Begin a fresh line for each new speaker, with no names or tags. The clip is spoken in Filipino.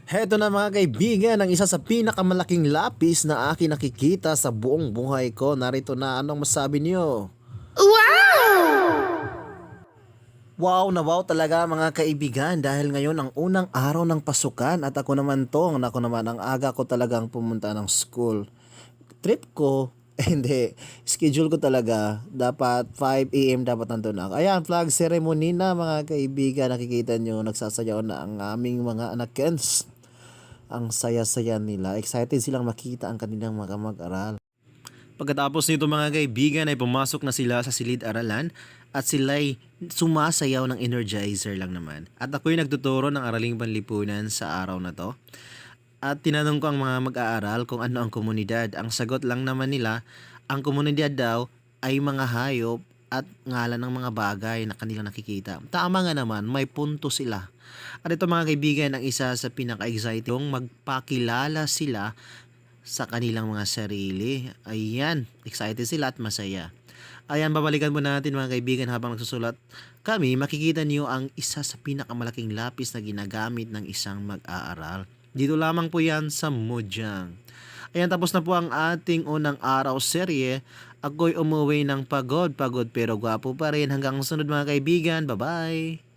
Heto na mga kaibigan, ang isa sa pinakamalaking lapis na aking nakikita sa buong buhay ko. Narito na, anong masabi niyo?
Wow!
Wow na wow talaga mga kaibigan dahil ngayon ang unang araw ng pasukan at ako naman ang aga ko talagang pumunta ng school. Trip ko, hindi, schedule ko talaga, dapat 5 a.m. dapat nandun ako. Ayan, flag ceremony na mga kaibigan, nakikita nyo, nagsasayaw na ang aming mga anakens. Ang saya-saya nila, excited silang makita ang kanilang mga mag-aral. Pagkatapos nito mga kaibigan ay pumasok na sila sa silid-aralan at sila'y sumasayaw ng energizer lang naman. At ako'y nagtuturo ng araling panlipunan sa araw na to. At tinanong ko ang mga mag-aaral kung ano ang komunidad. Ang sagot lang naman nila, ang komunidad daw ay mga hayop at ngalan ng mga bagay na kanilang nakikita. Tama nga naman, may punto sila. At ito mga kaibigan, ang isa sa pinaka-exciting, magpakilala sila sa kanilang mga sarili. Ayan, excited sila at masaya. Ayan, babalikan mo natin mga kaibigan habang nagsusulat kami, makikita niyo ang isa sa pinakamalaking lapis na ginagamit ng isang mag-aaral. Dito lamang po yan sa Mojang. Ayan, tapos na po ang ating unang araw serye. Ako'y umuwi ng pagod pero gwapo pa rin. Hanggang sunod mga kaibigan. Bye-bye!